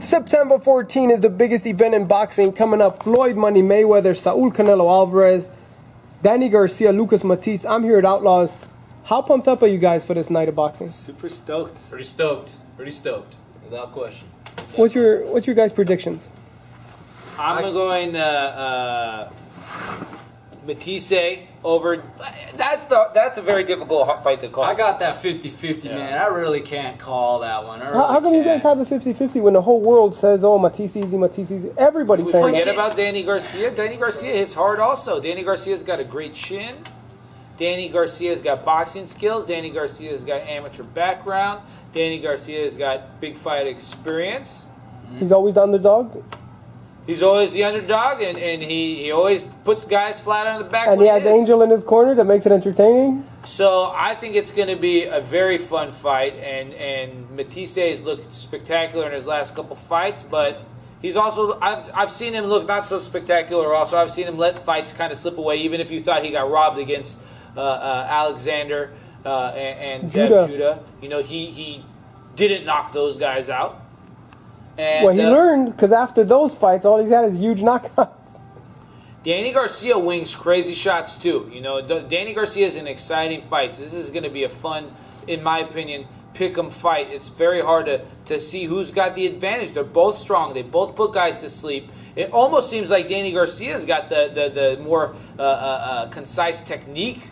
September 14 is the biggest event in boxing coming up. Floyd Money Mayweather, Saul Canelo Alvarez, Danny Garcia, Lucas Matisse. I'm here at Outlaws. How pumped up are you guys for this night of boxing? Super stoked. Pretty stoked. Pretty stoked. Without question. What's your guys' predictions? I'm going Matisse over. That's a very difficult fight to call. I got that 50-50, man. I really can't call that one. How come you guys have a 50-50 when the whole world says, oh, Matisse easy, Matisse easy? Everybody's We saying forget that. about Danny Garcia. Danny Garcia hits hard also. Danny Garcia's got a great chin. Danny Garcia's got boxing skills. Danny Garcia's got amateur background. Danny Garcia's got big fight experience. He's always the underdog? He's always the underdog, and he always puts guys flat on the back. And he has Angel in his corner that makes it entertaining? So I think it's going to be a very fun fight, and Matisse has looked spectacular in his last couple fights, but he's also, I've seen him look not so spectacular also. I've seen him let fights kind of slip away, even if you thought he got robbed against Alexander and Judah. You know, he didn't knock those guys out. And, well, he learned, because after those fights, all he's had is huge knockouts. Danny Garcia wings crazy shots too. You know, Danny Garcia is in exciting fights. This is going to be a fun, in my opinion, pick-em fight. It's very hard to see who's got the advantage. They're both strong. They both put guys to sleep. It almost seems like Danny Garcia's got the more concise technique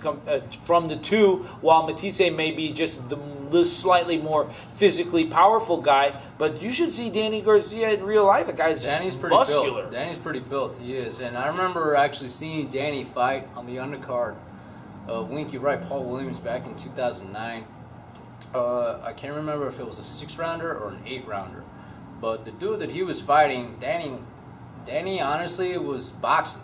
from the two, while Matisse may be just the slightly more physically powerful guy. But you should see Danny Garcia in real life. A guy's pretty muscular. Built. Danny's pretty built. He is. And I remember actually seeing Danny fight on the undercard of Winky Wright Paul Williams back in 2009. I can't remember if it was a 6-rounder or an 8-rounder. But the dude that he was fighting, Danny honestly was boxing.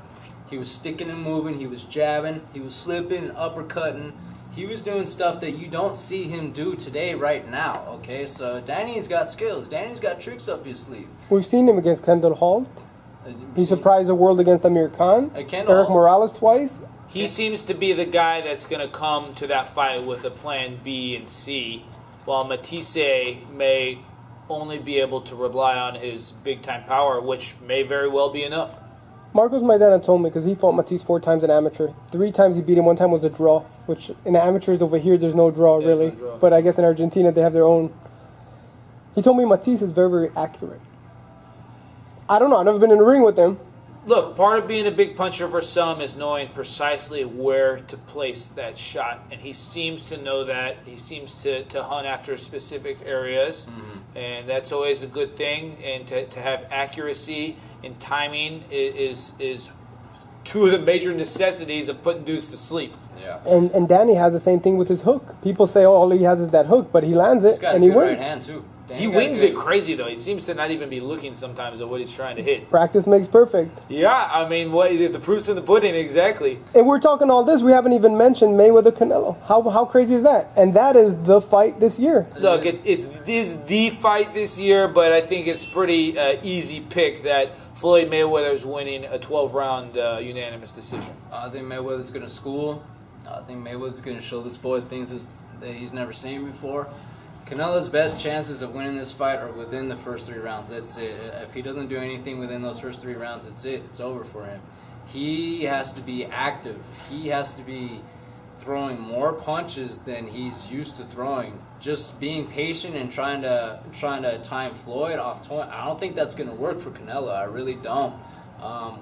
He was sticking and moving, he was jabbing, he was slipping and uppercutting. He was doing stuff that you don't see him do today right now, okay? So Danny's got skills. Danny's got tricks up his sleeve. We've seen him against Kendall Hall. He surprised the world against Amir Khan. Eric Morales twice. He seems to be the guy that's going to come to that fight with a plan B and C, while Matisse may only be able to rely on his big-time power, which may very well be enough. Marcos Maidana told me, because he fought Matisse 4 times in amateur. 3 times he beat him, 1 time was a draw, which in amateurs over here there's no draw really. No draw. But I guess in Argentina they have their own. He told me Matisse is very, very accurate. I don't know, I've never been in a ring with him. Look, part of being a big puncher for some is knowing precisely where to place that shot. And he seems to know that. He seems to hunt after specific areas. Mm-hmm. And that's always a good thing. And to have accuracy and timing is 2 of the major necessities of putting dudes to sleep. Yeah. And Danny has the same thing with his hook. People say, oh, all he has is that hook, but he lands it and he wins. Right hand too. He wings it crazy, though. He seems to not even be looking sometimes at what he's trying to hit. Practice makes perfect. Yeah, I mean, the proof's in the pudding, exactly. And we're talking all this. We haven't even mentioned Mayweather-Canelo. How crazy is that? And that is the fight this year. Look, it's the fight this year, but I think it's pretty easy pick that Floyd Mayweather's winning a 12-round unanimous decision. I think Mayweather's going to school. I think Mayweather's going to show this boy things that he's never seen before. Canelo's best chances of winning this fight are within the first 3 rounds. That's it. If he doesn't do anything within those first 3 rounds, that's it. It's over for him. He has to be active. He has to be throwing more punches than he's used to throwing. Just being patient and trying to time Floyd off. I don't think that's going to work for Canelo. I really don't.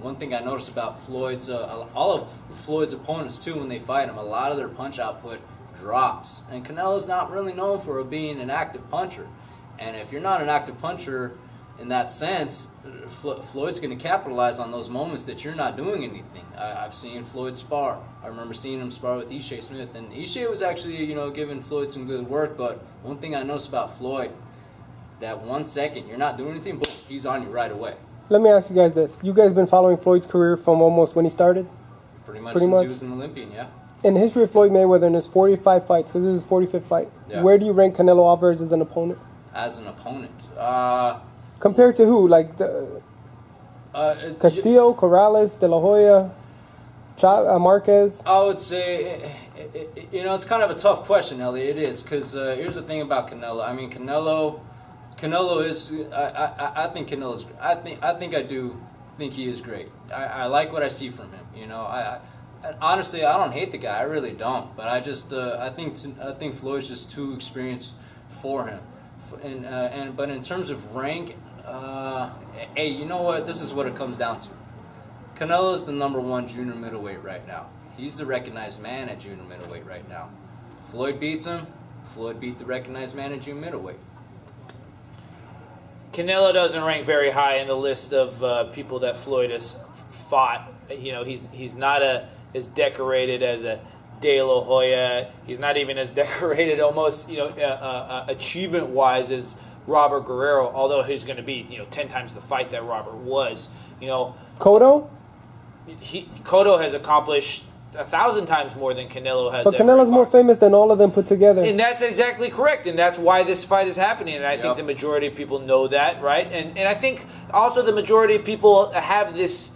One thing I noticed about Floyd's, all of Floyd's opponents too, when they fight him, a lot of their punch output drops. And Canelo's not really known for being an active puncher. And if you're not an active puncher in that sense, Floyd's going to capitalize on those moments that you're not doing anything. I've seen Floyd spar. I remember seeing him spar with Ishe Smith. And Ishe was actually, giving Floyd some good work. But one thing I noticed about Floyd, that 1 second, you're not doing anything, boom, he's on you right away. Let me ask you guys this. You guys been following Floyd's career from almost when he started? Pretty much since he was an Olympian, yeah. In the history of Floyd Mayweather in his 45 fights, because this is his 45th fight, where do you rank Canelo Alvarez as an opponent? As an opponent? Compared to who? Like Castillo, Corrales, De La Hoya, Marquez? I would say, it's kind of a tough question, Elliot. It is, because here's the thing about Canelo. I mean, Canelo Canelo is. I think Canelo's. I do think he is great. I like what I see from him. You know, honestly, I don't hate the guy. I really don't. But I just I think Floyd's just too experienced for him. But in terms of rank, hey, you know what? This is what it comes down to. Canelo's the #1 junior middleweight right now. He's the recognized man at junior middleweight right now. Floyd beats him. Floyd beat the recognized man at junior middleweight. Canelo doesn't rank very high in the list of people that Floyd has fought. You know, he's not as decorated as a De La Hoya. He's not even as decorated, almost, you know, achievement-wise as Robert Guerrero. Although he's going to be, you know, 10 times the fight that Robert was. You know, Cotto. Cotto has accomplished 1,000 times more than Canelo has. But Canelo's more famous than all of them put together. And that's exactly correct. And that's why this fight is happening. And I think the majority of people know that, right? And I think also the majority of people have this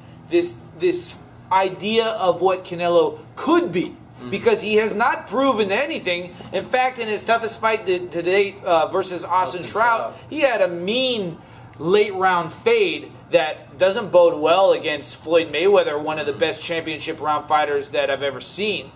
idea of what Canelo could be. Because he has not proven anything. In fact, in his toughest fight to date versus Austin Trout, he had a mean late round fade that doesn't bode well against Floyd Mayweather, one of the best championship round fighters that I've ever seen.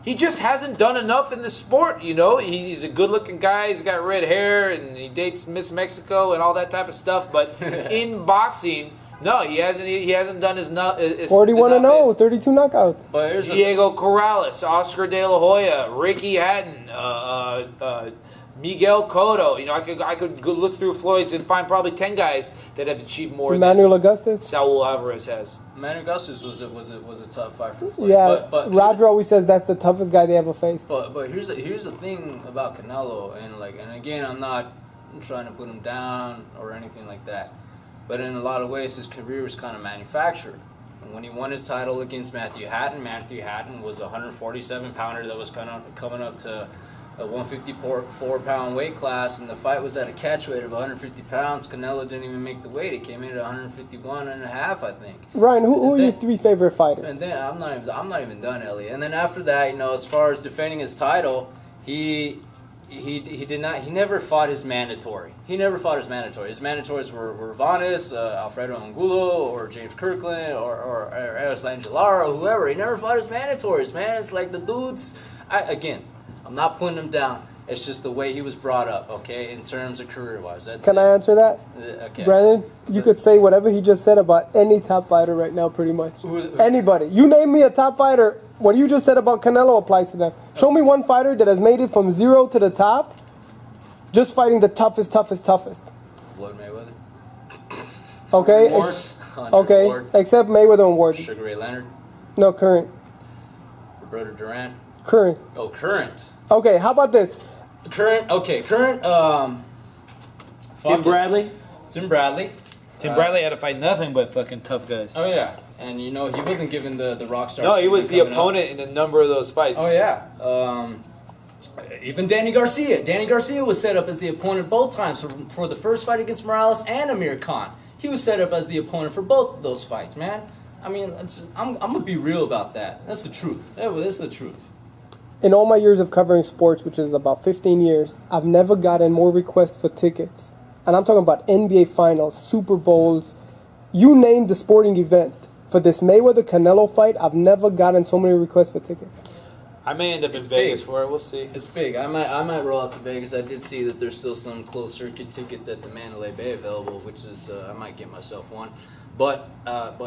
He just hasn't done enough in the sport, you know. He's a good-looking guy. He's got red hair, and he dates Miss Mexico and all that type of stuff. But in boxing, no, he hasn't done his 41-0, 32 knockouts. But here's Diego Corrales, Oscar De La Hoya, Ricky Hatton, Miguel Cotto. You know, I could go look through Floyd's and find probably 10 guys that have achieved more Emmanuel than Augustus. Saul Alvarez has. Emmanuel Augustus was a tough fight for Floyd. Yeah, but Roger always says that's the toughest guy they ever faced. But here's the thing about Canelo, and again, I'm not trying to put him down or anything like that. But in a lot of ways, his career was kind of manufactured. And when he won his title against Matthew Hatton was a 147-pounder that was kind of coming up to a 154-pound weight class, and the fight was at a catch weight of 150 pounds. Canelo didn't even make the weight. It came in at 151.5, I think. Ryan, who are your 3 favorite fighters? And then I'm not even done, Ellie. And then after that, you know, as far as defending his title, he never fought his mandatory. His mandatories were Vanes, Alfredo Angulo, or James Kirkland, or Erislan Angelara, or whoever. He never fought his mandatories, man. It's like the dudes. I'm not putting him down. It's just the way he was brought up, okay, in terms of career-wise. Can I answer that? Okay. Brandon, you could say whatever he just said about any top fighter right now, pretty much. Anybody. You name me a top fighter. What you just said about Canelo applies to them. Show me one fighter that has made it from 0 to the top, just fighting the toughest. Floyd Mayweather. Okay. Ward. Ward. Except Mayweather and Ward. Sugar Ray Leonard. No, current. Roberto Duran. Current. Oh, current. Okay, how about this? Current. Tim Bradley. Tim Bradley Had to fight nothing but fucking tough guys. Oh yeah, and you know he wasn't given the rock star. No, he was the opponent in a number of those fights. Oh yeah. Even Danny Garcia. Danny Garcia was set up as the opponent both times for the first fight against Morales and Amir Khan. He was set up as the opponent for both of those fights, man. I mean, I'm gonna be real about that. That's the truth. That's the truth. In all my years of covering sports, which is about 15 years, I've never gotten more requests for tickets. And I'm talking about NBA Finals, Super Bowls, you name the sporting event. For this Mayweather-Canelo fight, I've never gotten so many requests for tickets. I may end up in Vegas for it. We'll see. It's big. I might roll out to Vegas. I did see that there's still some closed circuit tickets at the Mandalay Bay available, which is I might get myself one. But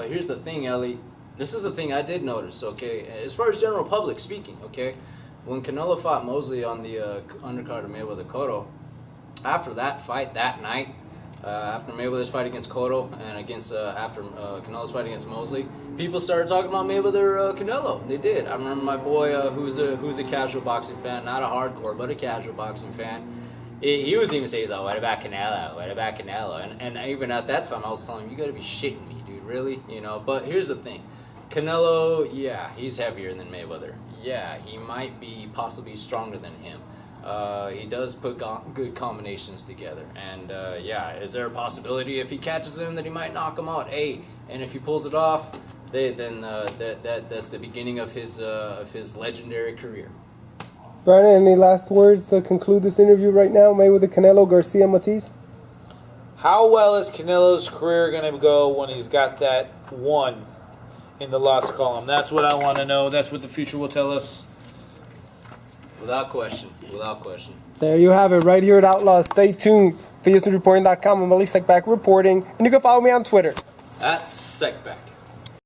here's the thing, Ellie. This is the thing I did notice. Okay, as far as general public speaking, okay, when Canelo fought Mosley on the undercard of Mayweather Cotto, after that fight that night, after Mayweather's fight against Cotto and after Canelo's fight against Mosley, people started talking about Mayweather Canelo. They did. I remember my boy, who's a casual boxing fan, not a hardcore, but a casual boxing fan. He was even saying, "Oh, what about Canelo? What about Canelo?" And even at that time, I was telling him, "You got to be shitting me, dude. Really?" You know. But here's the thing, Canelo, yeah, he's heavier than Mayweather. Yeah, he might be possibly stronger than him. He does put good combinations together, and yeah, is there a possibility if he catches him that he might knock him out? Hey, and if he pulls it off, then that's the beginning of his legendary career. Brandon, any last words to conclude this interview right now? Mayweather, Canelo, Garcia, Matiz? How well is Canelo's career going to go when he's got that one in the loss column? That's what I want to know. That's what the future will tell us. Without question. Without question. There you have it, right here at Outlaws. Stay tuned. FIASNewsReporting.com. I'm Ali Sekbak reporting. And you can follow me on Twitter. That's Sekbak.